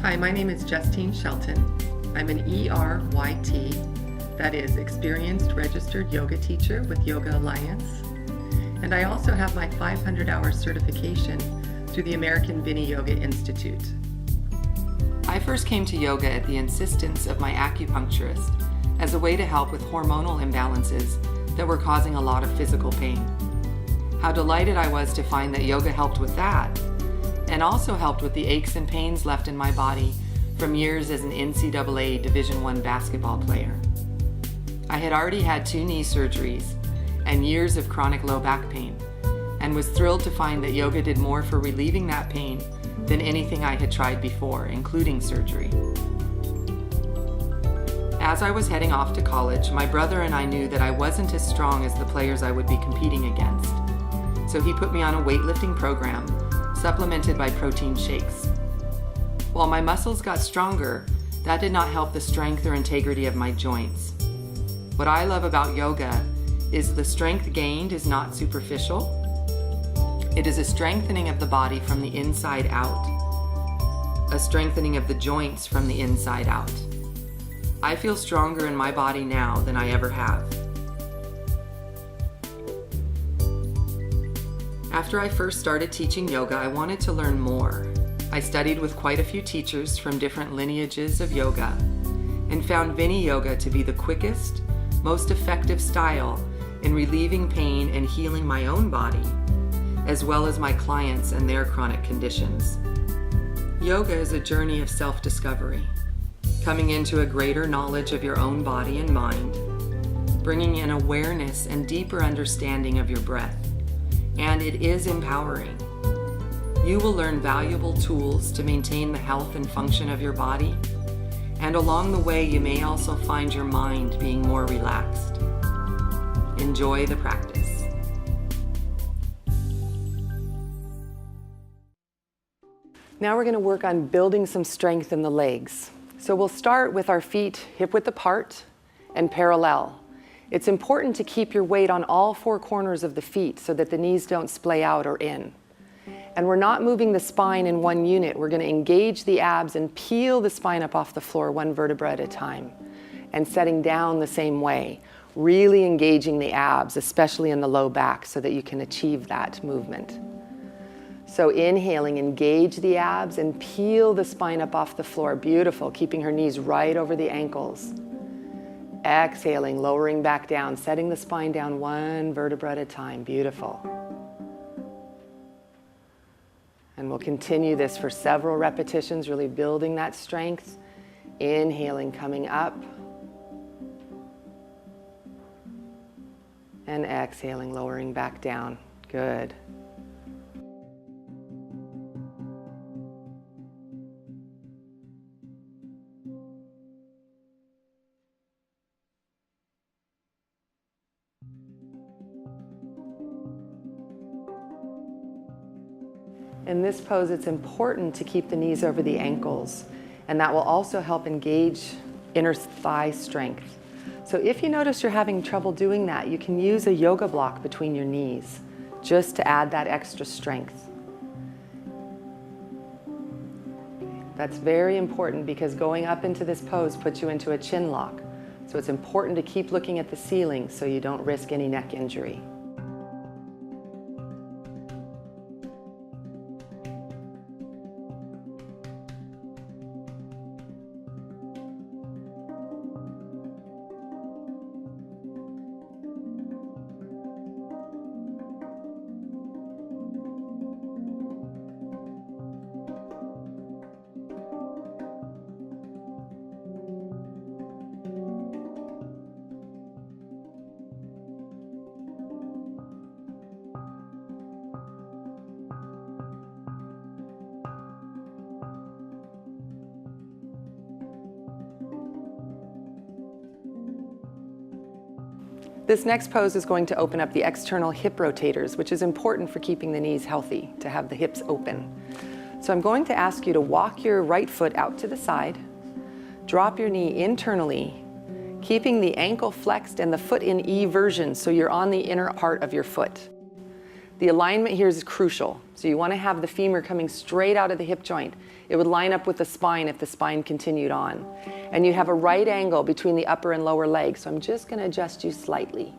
Hi, my name is Justine Shelton. I'm an ERYT, that is Experienced Registered Yoga Teacher with Yoga Alliance. And I also have my 500-hour certification through the American Vinny Yoga Institute. I first came to yoga at the insistence of my acupuncturist as a way to help with hormonal imbalances that were causing a lot of physical pain. How delighted I was to find that yoga helped with that, and also helped with the aches and pains left in my body from years as an NCAA Division I basketball player. I had already had 2 knee surgeries and years of chronic low back pain, and was thrilled to find that yoga did more for relieving that pain than anything I had tried before, including surgery. As I was heading off to college, my brother and I knew that I wasn't as strong as the players I would be competing against. So he put me on a weightlifting program, supplemented by protein shakes. While my muscles got stronger, that did not help the strength or integrity of my joints. What I love about yoga is the strength gained is not superficial. It is a strengthening of the body from the inside out, a strengthening of the joints from the inside out. I feel stronger in my body now than I ever have. After I first started teaching yoga, I wanted to learn more. I studied with quite a few teachers from different lineages of yoga and found Vinny Yoga to be the quickest, most effective style in relieving pain and healing my own body, as well as my clients and their chronic conditions. Yoga is a journey of self-discovery, coming into a greater knowledge of your own body and mind, bringing an awareness and deeper understanding of your breath. And it is empowering. You will learn valuable tools to maintain the health and function of your body, and along the way you may also find your mind being more relaxed. Enjoy the practice. Now we're going to work on building some strength in the legs. So we'll start with our feet hip-width apart and parallel. It's important to keep your weight on all 4 corners of the feet so that the knees don't splay out or in. And we're not moving the spine in one unit. We're going to engage the abs and peel the spine up off the floor 1 vertebra at a time, and setting down the same way, really engaging the abs, especially in the low back, so that you can achieve that movement. So inhaling, engage the abs and peel the spine up off the floor. Beautiful, keeping her knees right over the ankles. Exhaling, lowering back down, setting the spine down 1 vertebra at a time. Beautiful. And we'll continue this for several repetitions, really building that strength. Inhaling, coming up. And exhaling, lowering back down. Good. In this pose, it's important to keep the knees over the ankles, and that will also help engage inner thigh strength. So if you notice you're having trouble doing that, you can use a yoga block between your knees just to add that extra strength. That's very important because going up into this pose puts you into a chin lock. So it's important to keep looking at the ceiling so you don't risk any neck injury. This next pose is going to open up the external hip rotators, which is important for keeping the knees healthy, to have the hips open. So I'm going to ask you to walk your right foot out to the side, drop your knee internally, keeping the ankle flexed and the foot in eversion so you're on the inner part of your foot. The alignment here is crucial. So you want to have the femur coming straight out of the hip joint. It would line up with the spine if the spine continued on. And you have a right angle between the upper and lower leg. So I'm just going to adjust you slightly.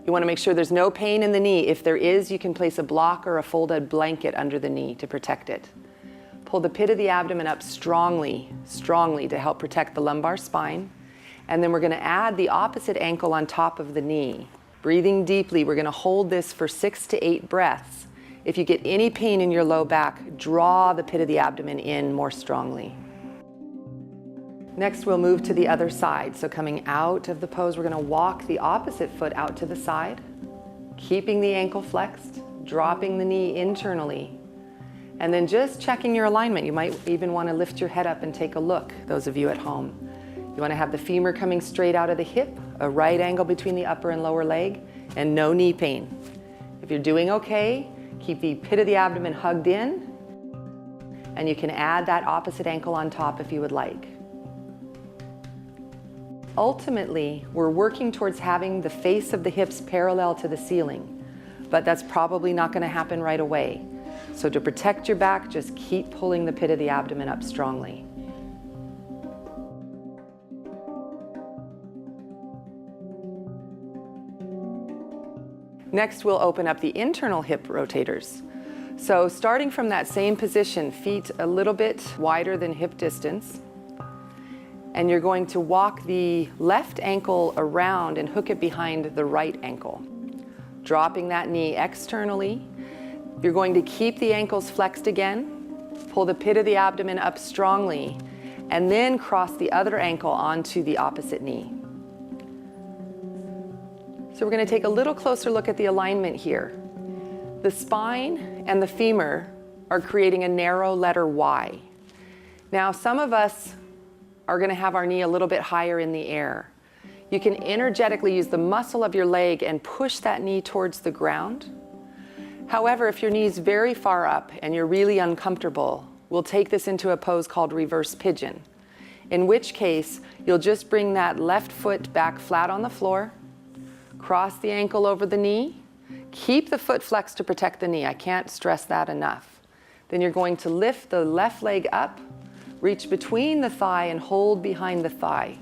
You want to make sure there's no pain in the knee. If there is, you can place a block or a folded blanket under the knee to protect it. Pull the pit of the abdomen up strongly, strongly to help protect the lumbar spine. And then we're going to add the opposite ankle on top of the knee. Breathing deeply, we're going to hold this for 6 to 8 breaths. If you get any pain in your low back, draw the pit of the abdomen in more strongly. Next, we'll move to the other side. So coming out of the pose, we're going to walk the opposite foot out to the side, keeping the ankle flexed, dropping the knee internally, and then just checking your alignment. You might even want to lift your head up and take a look, those of you at home. You want to have the femur coming straight out of the hip, a right angle between the upper and lower leg, and no knee pain. If you're doing okay, keep the pit of the abdomen hugged in, and you can add that opposite ankle on top if you would like. Ultimately, we're working towards having the face of the hips parallel to the ceiling, but that's probably not going to happen right away. So to protect your back, just keep pulling the pit of the abdomen up strongly. Next, we'll open up the internal hip rotators. So starting from that same position, feet a little bit wider than hip distance, and you're going to walk the left ankle around and hook it behind the right ankle. Dropping that knee externally. You're going to keep the ankles flexed again, pull the pit of the abdomen up strongly, and then cross the other ankle onto the opposite knee. So we're going to take a little closer look at the alignment here. The spine and the femur are creating a narrow letter Y. Now, some of us are going to have our knee a little bit higher in the air. You can energetically use the muscle of your leg and push that knee towards the ground. However, if your knee's very far up and you're really uncomfortable, we'll take this into a pose called reverse pigeon, in which case you'll just bring that left foot back flat on the floor, cross the ankle over the knee, keep the foot flexed to protect the knee. I can't stress that enough. Then you're going to lift the left leg up, reach between the thigh and hold behind the thigh.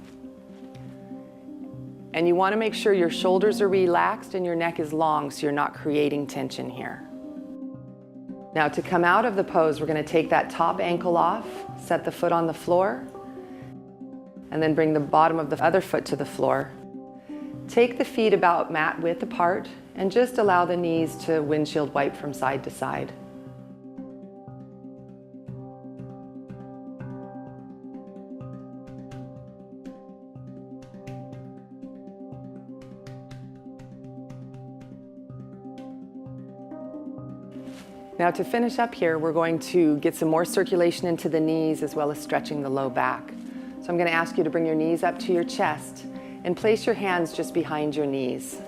And you want to make sure your shoulders are relaxed and your neck is long so you're not creating tension here. Now to come out of the pose, we're going to take that top ankle off, set the foot on the floor, and then bring the bottom of the other foot to the floor. Take the feet about mat width apart and just allow the knees to windshield wipe from side to side. Now to finish up here, we're going to get some more circulation into the knees as well as stretching the low back. So I'm going to ask you to bring your knees up to your chest and place your hands just behind your knees.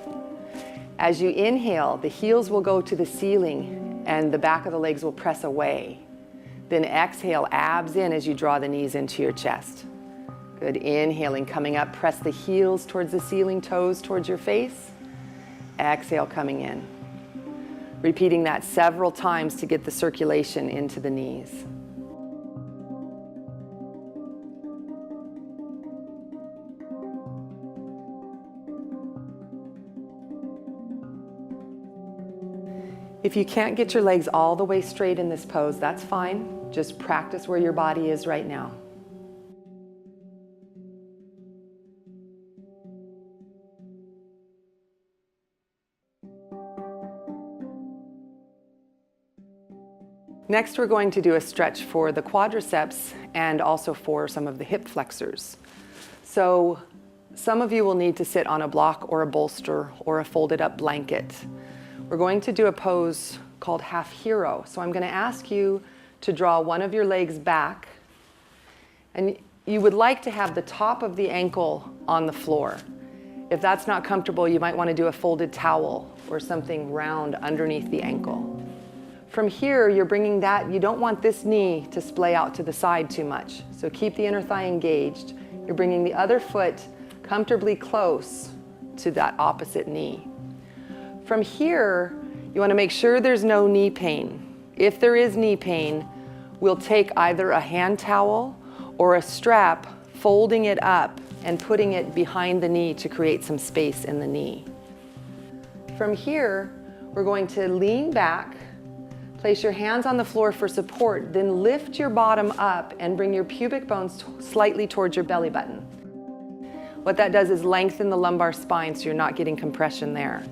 As you inhale, the heels will go to the ceiling and the back of the legs will press away. Then exhale, abs in as you draw the knees into your chest. Good, inhaling, coming up, press the heels towards the ceiling, toes towards your face. Exhale, coming in. Repeating that several times to get the circulation into the knees. If you can't get your legs all the way straight in this pose, that's fine. Just practice where your body is right now. Next, we're going to do a stretch for the quadriceps and also for some of the hip flexors. So some of you will need to sit on a block or a bolster or a folded up blanket. We're going to do a pose called half hero. So I'm going to ask you to draw one of your legs back, and you would like to have the top of the ankle on the floor. If that's not comfortable, you might want to do a folded towel or something round underneath the ankle. From here, you're bringing that, you don't want this knee to splay out to the side too much. So keep the inner thigh engaged. You're bringing the other foot comfortably close to that opposite knee. From here, You want to make sure there's no knee pain. If there is knee pain, we'll take either a hand towel or a strap, folding it up and putting it behind the knee to create some space in the knee. From here, we're going to lean back, place your hands on the floor for support, then lift your bottom up and bring your pubic bones slightly towards your belly button. What that does is lengthen the lumbar spine so you're not getting compression there.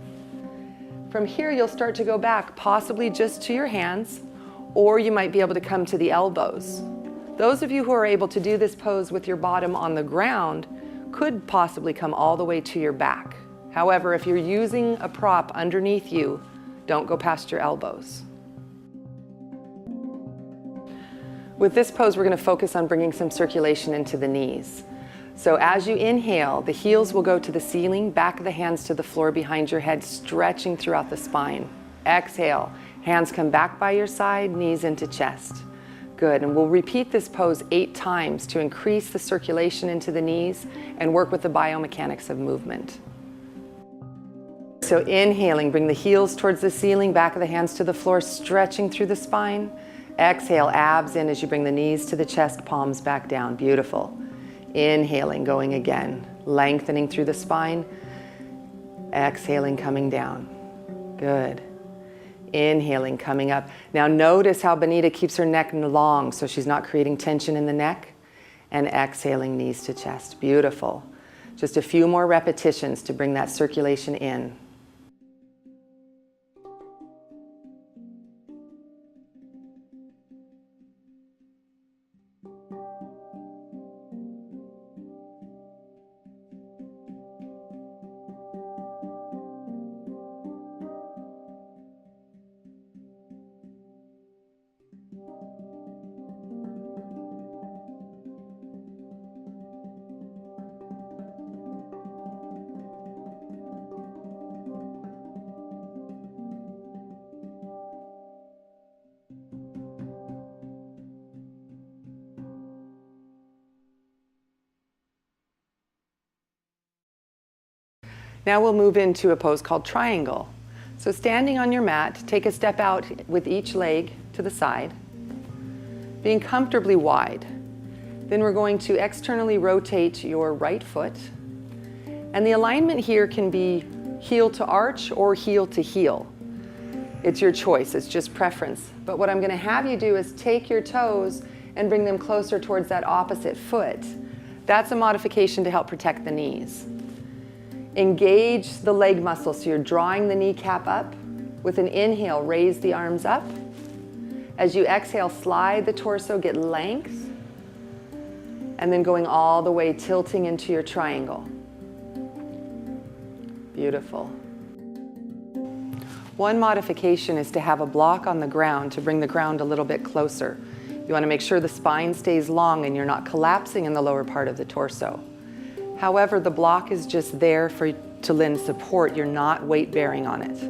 From here, you'll start to go back, possibly just to your hands, or you might be able to come to the elbows. Those of you who are able to do this pose with your bottom on the ground could possibly come all the way to your back. However, if you're using a prop underneath you, don't go past your elbows. With this pose, we're going to focus on bringing some circulation into the knees. So as you inhale, the heels will go to the ceiling, back of the hands to the floor behind your head, stretching throughout the spine. Exhale, hands come back by your side, knees into chest. Good, and we'll repeat this pose 8 times to increase the circulation into the knees and work with the biomechanics of movement. So inhaling, bring the heels towards the ceiling, back of the hands to the floor, stretching through the spine. Exhale, abs in as you bring the knees to the chest, palms back down. Beautiful. Inhaling, going again, lengthening through the spine. Exhaling, coming down. Good. Inhaling, coming up. Now notice how Benita keeps her neck long so she's not creating tension in the neck. And exhaling, knees to chest. Beautiful. Just a few more repetitions to bring that circulation in. Now we'll move into a pose called triangle. So standing on your mat, take a step out with each leg to the side, being comfortably wide. Then we're going to externally rotate your right foot. And the alignment here can be heel to arch or heel to heel. It's your choice, it's just preference. But what I'm going to have you do is take your toes and bring them closer towards that opposite foot. That's a modification to help protect the knees. Engage the leg muscle, so you're drawing the kneecap up. With an inhale, raise the arms up. As you exhale, slide the torso, get length. And then going all the way, tilting into your triangle. Beautiful. One modification is to have a block on the ground to bring the ground a little bit closer. You want to make sure the spine stays long and you're not collapsing in the lower part of the torso. However, the block is just there to lend support. You're not weight bearing on it.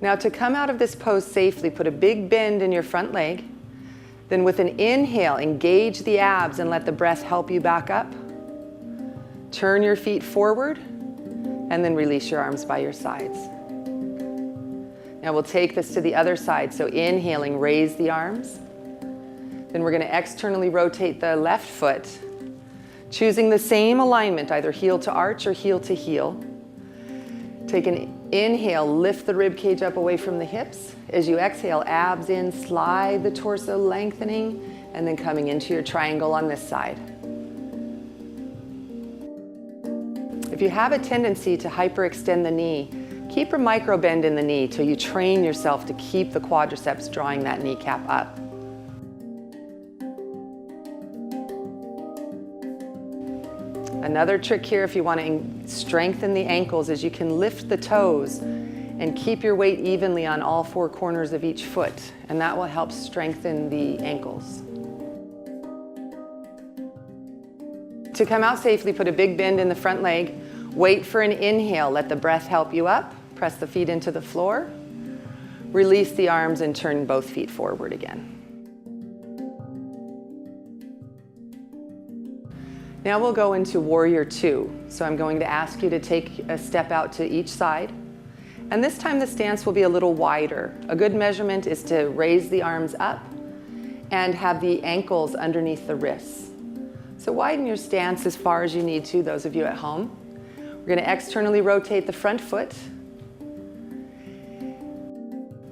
Now to come out of this pose safely, put a big bend in your front leg. Then with an inhale, engage the abs and let the breath help you back up. Turn your feet forward and then release your arms by your sides. Now we'll take this to the other side. So inhaling, raise the arms. Then we're going to externally rotate the left foot, choosing the same alignment, either heel to arch or heel to heel. Take an inhale, lift the rib cage up away from the hips. As you exhale, abs in, slide the torso, lengthening, and then coming into your triangle on this side. If you have a tendency to hyperextend the knee, keep a micro bend in the knee till you train yourself to keep the quadriceps drawing that kneecap up. Another trick here, if you want to strengthen the ankles, is you can lift the toes and keep your weight evenly on all 4 corners of each foot, and that will help strengthen the ankles. To come out safely, put a big bend in the front leg, wait for an inhale, let the breath help you up, press the feet into the floor, release the arms and turn both feet forward again. Now we'll go into Warrior 2. So I'm going to ask you to take a step out to each side And this time the stance will be a little wider. A good measurement is to raise the arms up and have the ankles underneath the wrists. So widen your stance as far as you need to, those of you at home. We're going to externally rotate the front foot.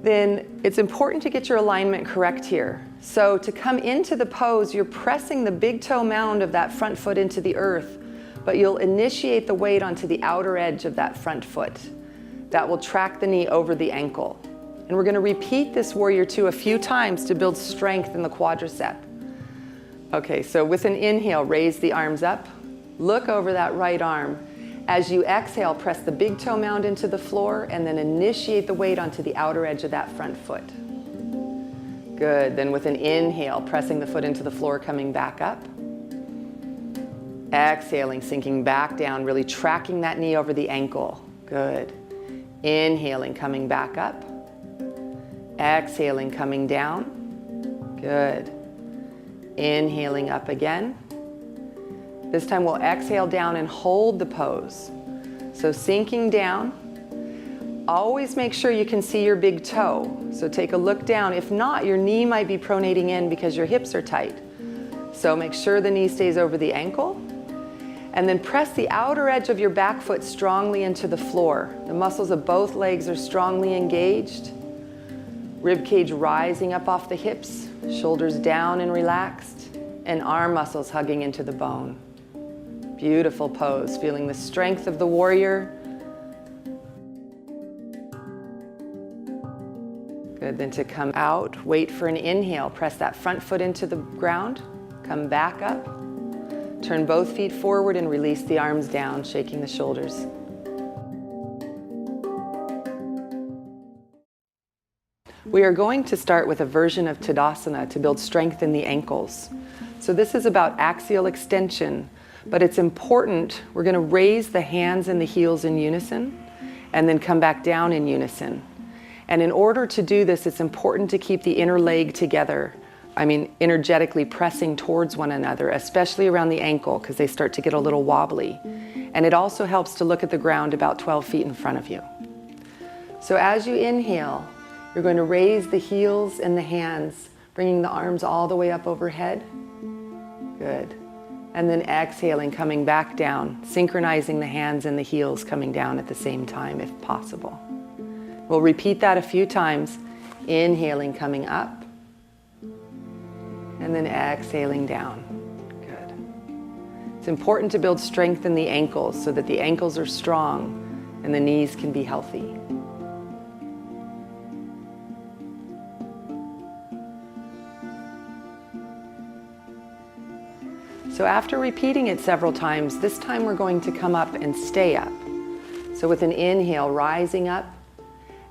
Then it's important to get your alignment correct here. So to come into the pose, you're pressing the big toe mound of that front foot into the earth, but you'll initiate the weight onto the outer edge of that front foot. That will track the knee over the ankle. And we're going to repeat this warrior two a few times to build strength in the quadricep. Okay, so with an inhale, raise the arms up, look over that right arm. As you exhale, press the big toe mound into the floor and then initiate the weight onto the outer edge of that front foot. Good, then with an inhale, pressing the foot into the floor, coming back up. Exhaling, sinking back down, really tracking that knee over the ankle. Good. Inhaling, coming back up. Exhaling, coming down. Good. Inhaling up again. This time we'll exhale down and hold the pose. So sinking down. Always make sure you can see your big toe. So take a look down. If not, your knee might be pronating in because your hips are tight. So make sure the knee stays over the ankle. And then press the outer edge of your back foot strongly into the floor. The muscles of both legs are strongly engaged. Rib cage rising up off the hips, shoulders down and relaxed, and arm muscles hugging into the bone. Beautiful pose, feeling the strength of the warrior. Good, then to come out, wait for an inhale. Press that front foot into the ground, come back up. Turn both feet forward and release the arms down, shaking the shoulders. We are going to start with a version of Tadasana to build strength in the ankles. So this is about axial extension, but it's important. We're going to raise the hands and the heels in unison and then come back down in unison. And in order to do this, it's important to keep the inner leg together. Energetically pressing towards one another, especially around the ankle because they start to get a little wobbly. And it also helps to look at the ground about 12 feet in front of you. So as you inhale, you're going to raise the heels and the hands, bringing the arms all the way up overhead. Good. And then exhaling, coming back down, synchronizing the hands and the heels coming down at the same time if possible. We'll repeat that a few times. Inhaling, coming up. And then exhaling down. Good. It's important to build strength in the ankles so that the ankles are strong and the knees can be healthy. So after repeating it several times, this time we're going to come up and stay up. So with an inhale, rising up,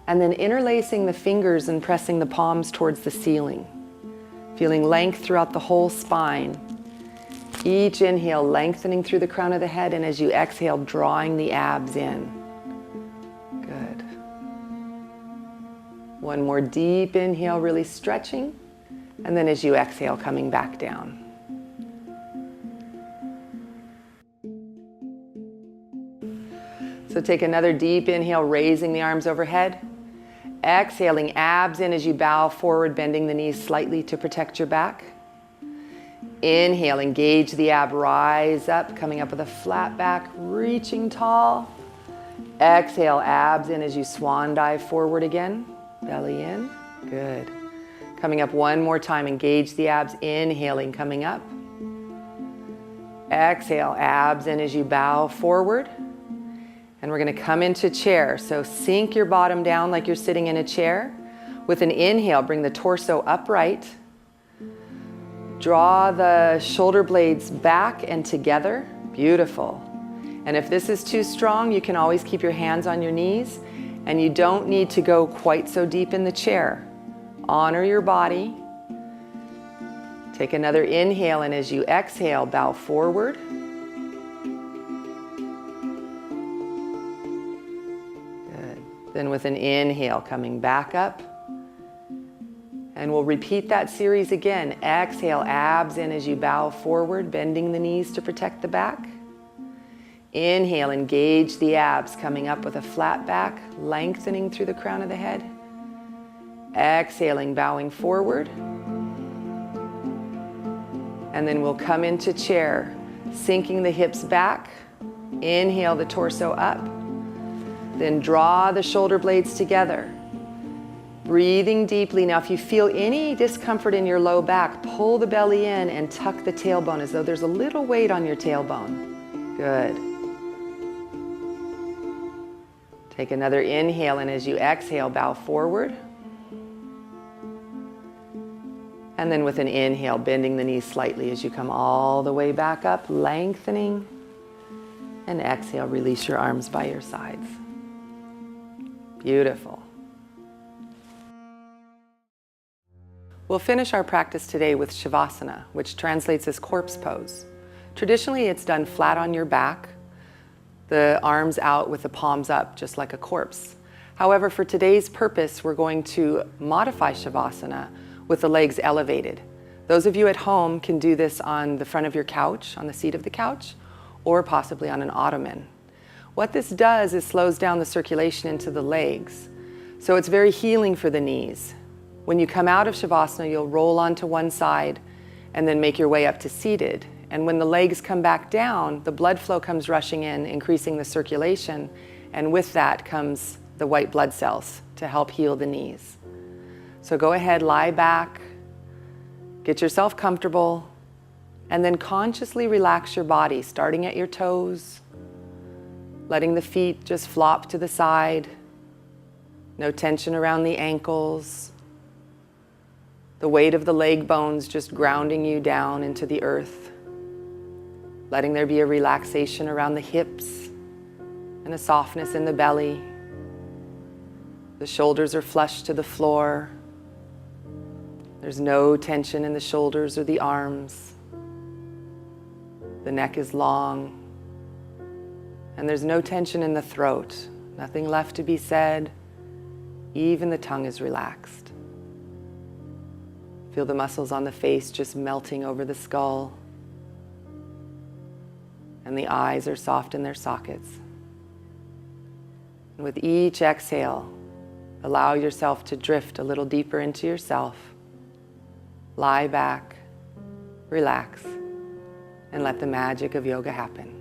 and then interlacing the fingers and pressing the palms towards the ceiling. Feeling length throughout the whole spine. Each inhale lengthening through the crown of the head, and as you exhale, drawing the abs in. Good. One more deep inhale, really stretching, and then as you exhale, coming back down. So take another deep inhale, raising the arms overhead. Exhaling, abs in as you bow forward, bending the knees slightly to protect your back. Inhale, engage the ab, rise up, coming up with a flat back, reaching tall. Exhale, abs in as you swan dive forward again, belly in. Good. Coming up one more time, engage the abs, inhaling, coming up. Exhale, abs in as you bow forward. And we're going to come into chair. So sink your bottom down like you're sitting in a chair. With an inhale, bring the torso upright. Draw the shoulder blades back and together. Beautiful. And if this is too strong, you can always keep your hands on your knees. And you don't need to go quite so deep in the chair. Honor your body. Take another inhale, and as you exhale, bow forward. Then with an inhale, coming back up. And we'll repeat that series again. Exhale, abs in as you bow forward, bending the knees to protect the back. Inhale, engage the abs, coming up with a flat back, lengthening through the crown of the head. Exhaling, bowing forward. And then we'll come into chair, sinking the hips back. Inhale the torso up. Then draw the shoulder blades together. Breathing deeply. Now, if you feel any discomfort in your low back, pull the belly in and tuck the tailbone as though there's a little weight on your tailbone. Good. Take another inhale, and as you exhale, bow forward. And then with an inhale, bending the knees slightly as you come all the way back up, lengthening. And exhale, release your arms by your sides. Beautiful. We'll finish our practice today with Shavasana, which translates as corpse pose. Traditionally, it's done flat on your back, the arms out with the palms up, just like a corpse. However, for today's purpose, we're going to modify Shavasana with the legs elevated. Those of you at home can do this on the front of your couch, on the seat of the couch, or possibly on an ottoman. What this does is slows down the circulation into the legs, so it's very healing for the knees. When you come out of Shavasana, you'll roll onto one side and then make your way up to seated. And when the legs come back down, the blood flow comes rushing in, increasing the circulation, and with that comes the white blood cells to help heal the knees. So go ahead, lie back, get yourself comfortable, and then consciously relax your body, starting at your toes, letting the feet just flop to the side, no tension around the ankles, the weight of the leg bones just grounding you down into the earth, letting there be a relaxation around the hips and a softness in the belly. The shoulders are flush to the floor. There's no tension in the shoulders or the arms. The neck is long. And there's no tension in the throat. Nothing left to be said. Even the tongue is relaxed. Feel the muscles on the face just melting over the skull. And the eyes are soft in their sockets. And with each exhale, allow yourself to drift a little deeper into yourself. Lie back, relax, and let the magic of yoga happen.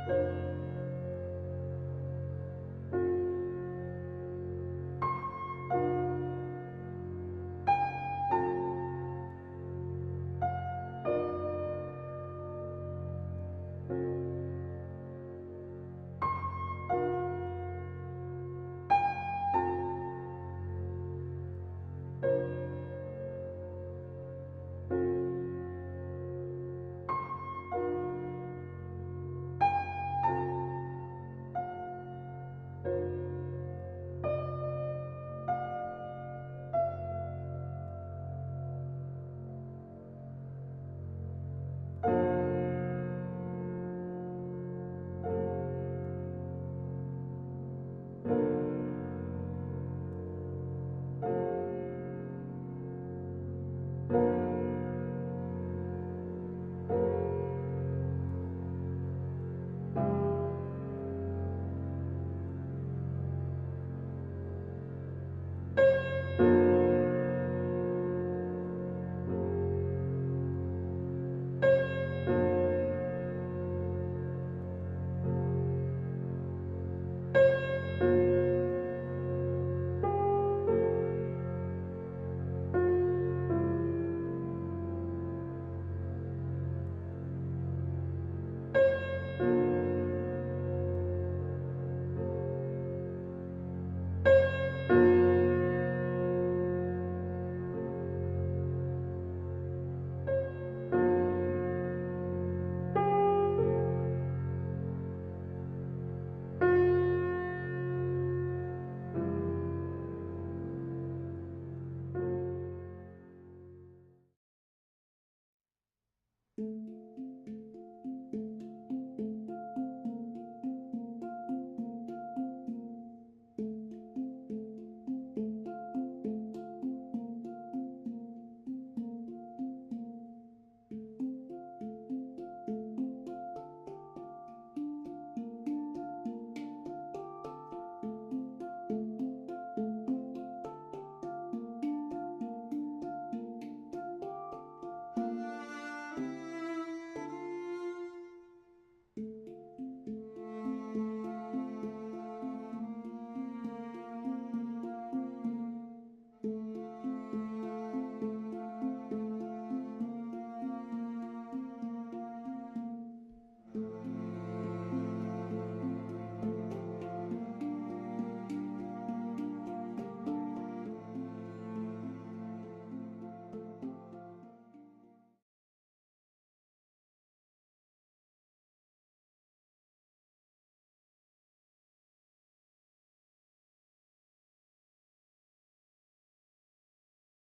you.